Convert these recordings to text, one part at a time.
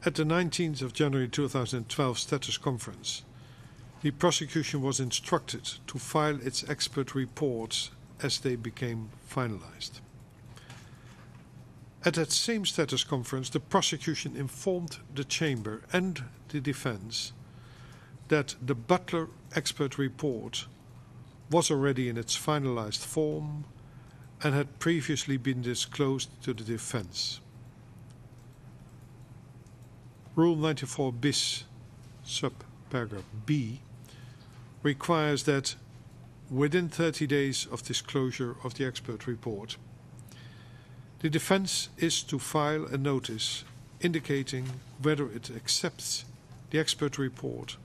At the 19th of January 2012 status conference, the prosecution was instructed to file its expert reports as they became finalized. At that same status conference, the prosecution informed the Chamber and the defense that the Butler expert report was already in its finalized form and had previously been disclosed to the defense. Rule 94 bis subparagraph B requires that within 30 days of disclosure of the expert report, the defense is to file a notice indicating whether it accepts the expert report,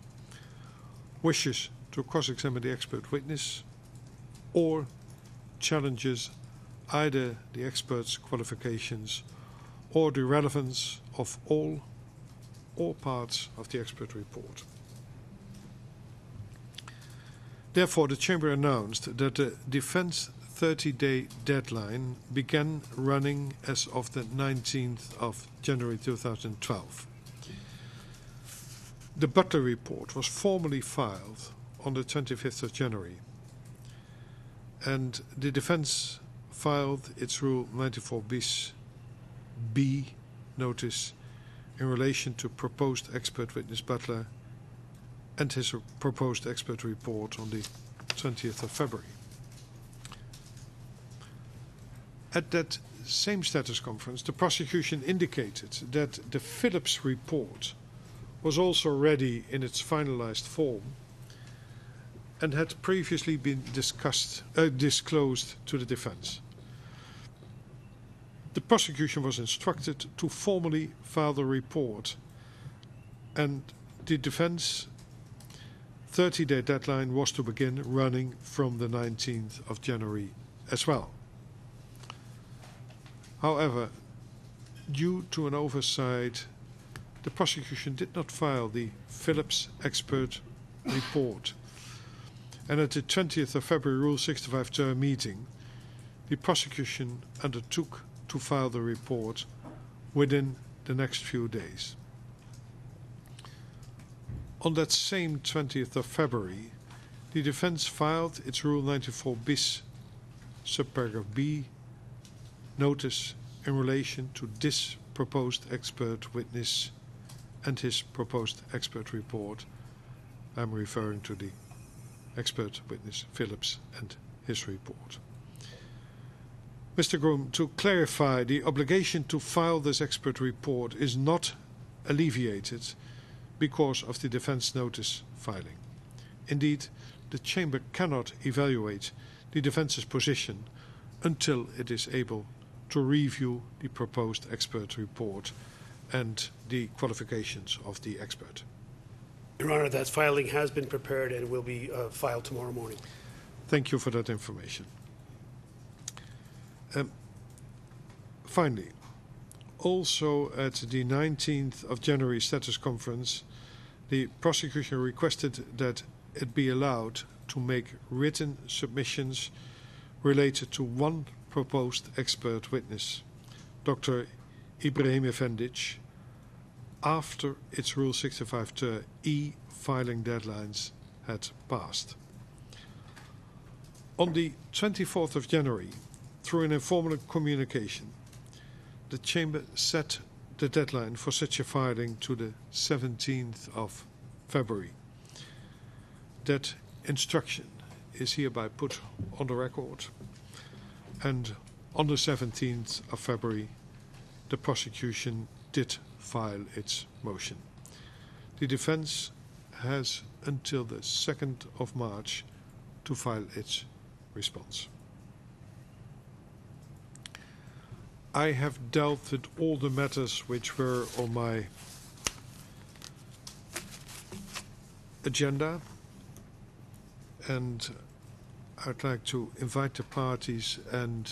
wishes to cross-examine the expert witness, or challenges either the expert's qualifications or the relevance of all or parts of the expert report. Therefore, the Chamber announced that the defense 30-day deadline began running as of the 19th of January 2012. The Butler report was formally filed on the 25th of January, and the defense filed its Rule 94 bis B notice in relation to proposed expert witness Butler and his proposed expert report on the 20th of February. At that same status conference, the prosecution indicated that the Phillips report was also ready in its finalized form and had previously been disclosed to the defense. The prosecution was instructed to formally file the report, and the defense 30-day deadline was to begin running from the 19th of January as well. However, due to an oversight, the prosecution did not file the Phillips expert report, and at the 20th of February Rule 65 meeting, the prosecution undertook to file the report within the next few days. On that same 20th of February, the defense filed its Rule 94 bis subparagraph B notice in relation to this proposed expert witness and his proposed expert report. I'm referring to the expert witness Phillips and his report. Mr. Groom, to clarify, the obligation to file this expert report is not alleviated because of the defense notice filing. Indeed, the Chamber cannot evaluate the defense's position until it is able to review the proposed expert report and the qualifications of the expert. Your Honor, that filing has been prepared and will be filed tomorrow morning. Thank you for that information. Finally, also at the 19th of January status conference, the prosecution requested that it be allowed to make written submissions related to one proposed expert witness, Dr. Ibrahim Efendic, after its Rule 65(e) filing deadlines had passed. On the 24th of January, through an informal communication, the Chamber set the deadline for such a filing to the 17th of February. That instruction is hereby put on the record, and on the 17th of February, the prosecution did file its motion. The defense has until the 2nd of March to file its response. I have dealt with all the matters which were on my agenda, and I'd like to invite the parties and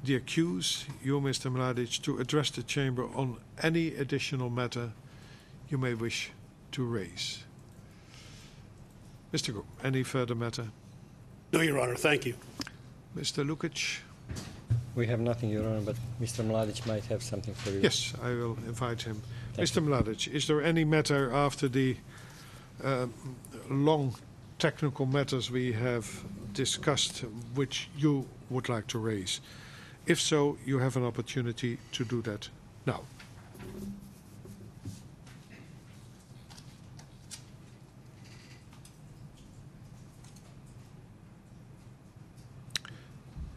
the accused, you, Mr. Mladic, to address the Chamber on any additional matter you may wish to raise. Mr. Groom, any further matter? No, Your Honor. Thank you. Mr. Lukic. We have nothing, Your Honor, but Mr. Mladic might have something for you. Yes, I will invite him. Thank Mr. Mladic, is there any matter after the long technical matters we have discussed which you would like to raise? If so, you have an opportunity to do that now.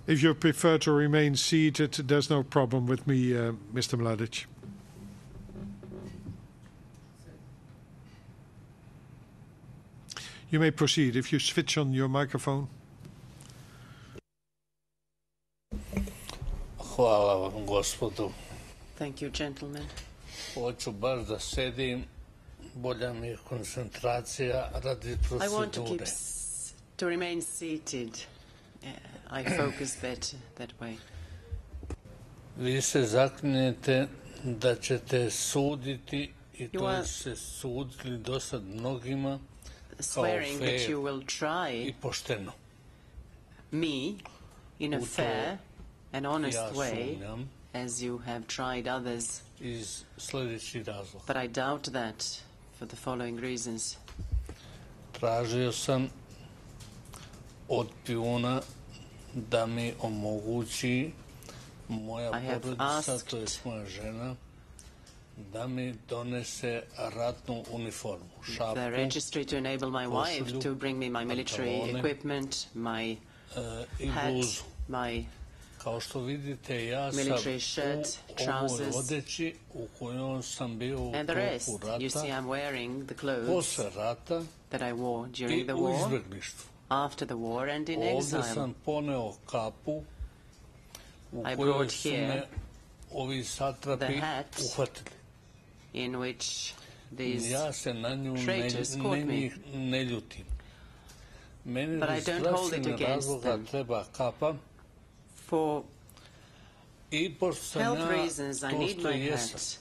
If you prefer to remain seated, there's no problem with me, Mr. Mladic. You may proceed if you switch on your microphone. Hvala vam, gospodu. Thank you, gentlemen. Hoću baš da sedim, bolja mi je koncentracija radi I want to procedure. to remain seated. I focus better that way. Vi se zaklinjete da ćete suditi i You to are se sudili do sad mnogima swearing that fair you will i try pošteno. me in a U to fair and honest ja way, sumnjam as you have tried others, iz sljedećih razloga. but I doubt that for the following reasons. Tražio sam od pijuna da mi omogući moja I have porodica, to je asked moja žena, da mi donese ratnu uniformu, šapu, the registry to enable my wife košulju, to bring me my military pantalone, equipment, my i hat, bluzu. my Kao što vidite, ja sam military shirt, u ovoj trousers, odeći u kojoj sam bio u and the rest. toku You see, rata, I'm wearing the clothes posle rata that I wore i during the u war, izbjeglištvu. after the war, and in Ovdje exile. sam poneo kapu u I kojoj brought su here me ovi satrapi the hat uhvatili. in which these Ja se na nju traitors caught me. ne ljutim. Meni But I iz don't hold it zdravstvenih against razloga them. treba kapa For i pošto sam health ja reasons, I to need što my jesam, hat.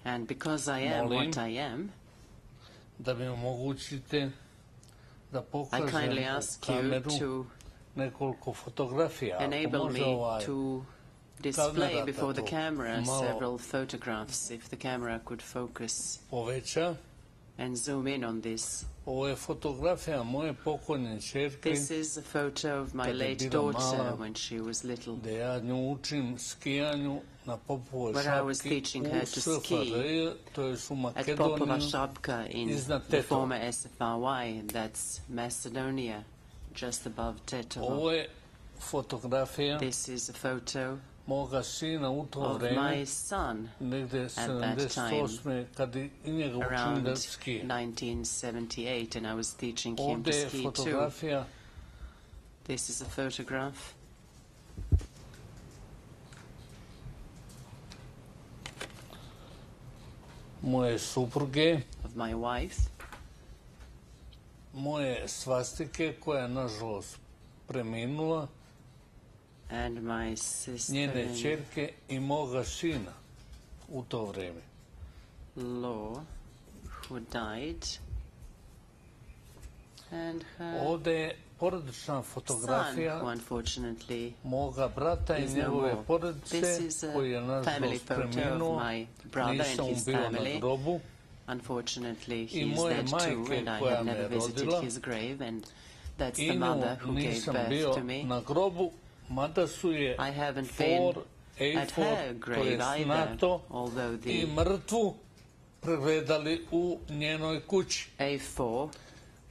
And because I am Molim. what I am, da mi omogućite da I pokažem kindly u ask you kameru to nekoliko fotografija. Ako enable može me ovaj to display kamera before the da to camera malo several photographs, if the camera could focus poveća. and zoom in on this. Ovo je fotografija moje pokojne čerke, This is a photo of my Kad je late bila daughter mala, when she was little, gde ja nju učim skijanju na Popovoj where I was šapki teaching her u to SFRJ, ski to je u at Popova Makedoniju. Šapka in iznad the Tetova. former SFRY, that's Macedonia, just above Tetovo. Ovo je fotografija This is a photo moga sina u to of vreme, my son negde that time, 78. kad i njega učim around da skije. 1978, and I was teaching him Ovde to je ski too. fotografija This is a photograph moje supruge, of my wife, moje svastike koja je nažalost preminula, and my sister njene in čerke i moga sina u to vreme. law who died, and her Ovde je porodična son, fotografija who unfortunately moga brata i is no njegove more. porodice This is koji je a family nažalost photo of preminuo. my brother Nisam and his bio na family. grobu. Unfortunately, I he is moje dead too, majke and I koja have me never visited rodila. his grave, and that's I the mother nju who gave nisam birth bio to me. na grobu, mada su je I haven't been at A4, her to grave je either, NATO, although i the mrtvu pregledali u njenoj kući. A4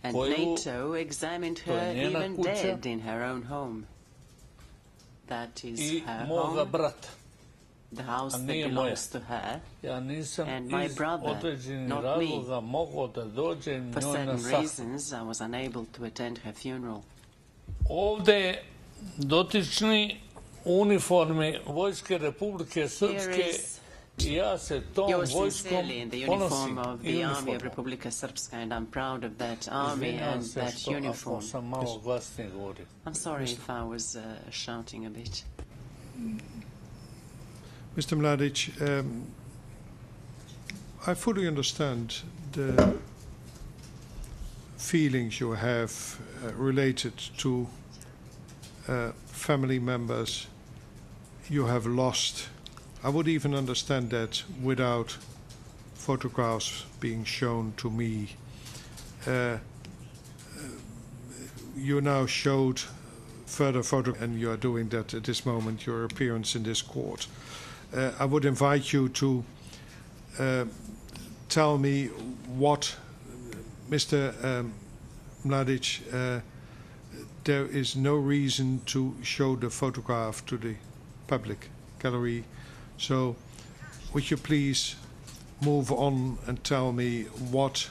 and koju- NATO examined to je her njena even kuća dead in her own home. That is I her moga home, brata. the house a that nije belongs to her. Ja nisam And my iz brother, određenih not me. razloga mogao da dođem For njoj na certain sahranu. reasons, I was unable to attend her funeral. Ovde je dotični u uniformi Vojske Republike Here Srpske is i ja se tom You're vojskom sincerely in the ponosim. uniform of I the Army of uniformom. Republika Srpska, and I'm proud of that army Izvinjavam and se that što ako uniform. sam malo glasnije govorio. I'm sorry if I was shouting a bit. Mr. Mladic, I fully understand the feelings you have related to family members you have lost. I would even understand that without photographs being shown to me. You now showed further photo, and you are doing that at this moment, your appearance in this court. I would invite you to tell me what, Mr. Mladic, there is no reason to show the photograph to the public gallery. So would you please move on and tell me what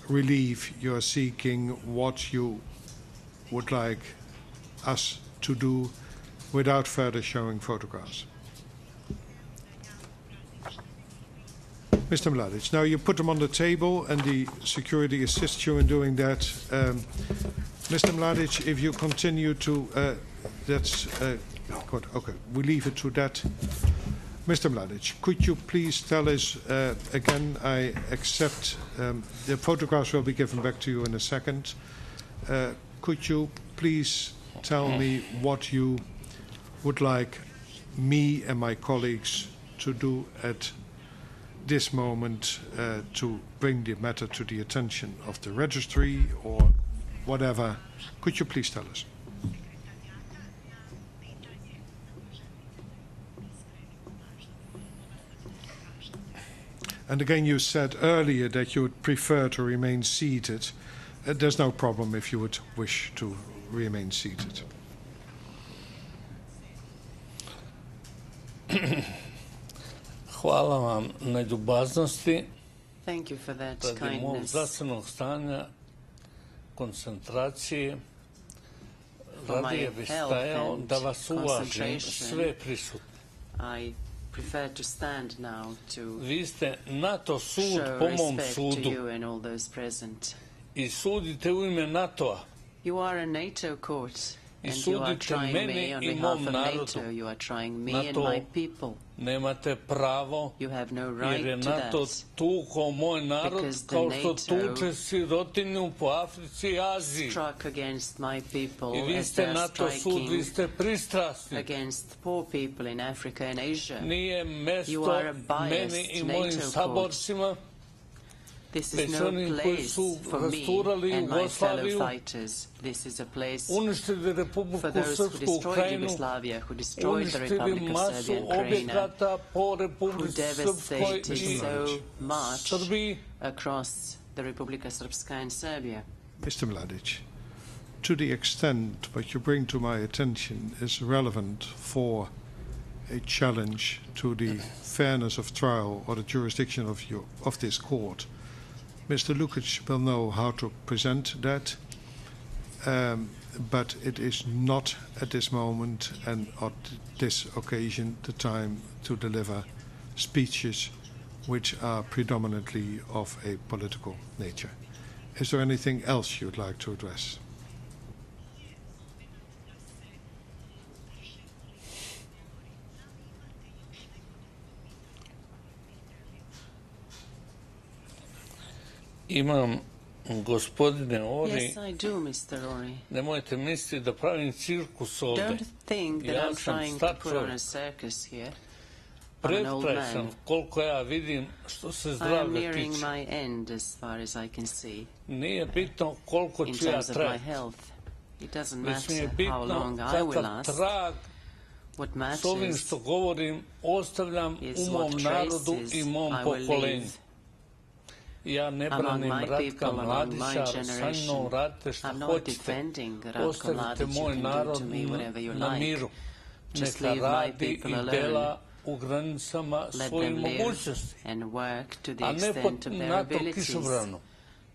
relief you are seeking, what you would like us to do without further showing photographs. Mr. Mladic, now you put them on the table and the security assists you in doing that. Mr. Mladic, if you continue to, that's good, okay, we leave it to that. Mr. Mladic, could you please tell us, again, I accept, the photographs will be given back to you in a second. Could you please tell me what you would like me and my colleagues to do at this moment to bring the matter to the attention of the registry or whatever? Could you please tell us? And again, you said earlier that you would prefer to remain seated. There's no problem if you would wish to remain seated. Hvala vam na ljubaznosti. Thank you for that Radi mog kindness. zdravstvenog stanja, koncentracije, radije bi stajao da vas uvažim sve prisutne. I prefer to stand now to Vi ste NATO sud show po mom respect to sudu you and all those present. i sudite u ime NATO-a. You are a NATO court, I and you are sudite trying meni me on I behalf mom of narodu. NATO. You are trying me Na and to my people. Nemate pravo, You have no jer je right to NATO that. tukao moj narod Because the kao što NATO tuče sirotinju po Africi I Aziji. Struck against my people I vi as ste they're NATO sud, vi striking ste pristrasni. against poor people in Africa and Asia. Nije You mesto are a biased meni I NATO mojim court. saborcima, This is već no oni koji place su for me rasturali and my fellow Jugoslaviju, fighters. This is a place uništili Republiku for those who Srpsku destroyed Ukrajinu, Yugoslavia, who destroyed the uništili Republic of masu Serbia and Krajina, objekata po who Republici Srpskoj devastated I so much Srbiji. across the Republika Srpska and Serbia. Mr. Mladic, to the extent what you bring to my attention is relevant for a challenge to the fairness of trial or the jurisdiction of this court, Mr. Lukic will know how to present that, but it is not at this moment and on this occasion the time to deliver speeches which are predominantly of a political nature. Is there anything else you'd like to address? Imam, gospodine Ori, Yes, I do, Mr. Ori. nemojte misliti da pravim cirkus ovde. Don't think that Ja I'm sam trying star to put on a čovjek. circus here. I'm an old Pred sam, man. koliko ja vidim, što se I am zdravlja nearing tiče. my end as far as I can see Nije bitno koliko in ću ja terms of my trajati. health. It doesn't Već mi je matter how bitno long I will kakav last. trag What s ovim matters što govorim ostavljam is u mom what narodu traces I mom I will pokolenju. leave Ja ne among branim my Ratka people, among my Mladića, sa generation. mnom radite što I'm not hoćete. defending Ratko Ostavite Mladic. You moj can do narod to me whatever you na like. miru. Just Neka leave my radi people I alone. dela u granicama Let svojih them live mogućnosti, and work to the a ne pod extent of their NATO abilities, kišobranom.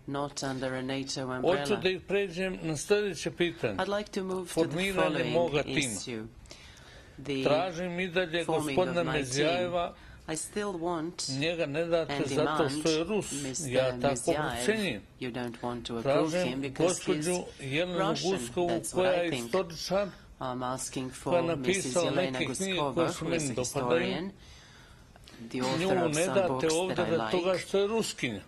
not under a NATO Hoću umbrella. da ih pređem na sljedeće pitanje. I'd like to move to the Formiranje moga following tima. issue. The Tražim I dalje forming gospodina of my Mezijajeva, team. I still want njega ne date and zato demand što je Rus. Ja Mr. tako Mizjajev. procenjujem. You don't want to approve him Tražim because he's gospođu Jelenu Russian. Guskovu That's koja what I je think. istoričar, I'm asking for koja je Mrs. napisala Jelena neke knjige Guskova, koje se who is meni a dopadaju. historian, the Nju author of ne some date books ovdje that I radi toga like. što je Ruskinja.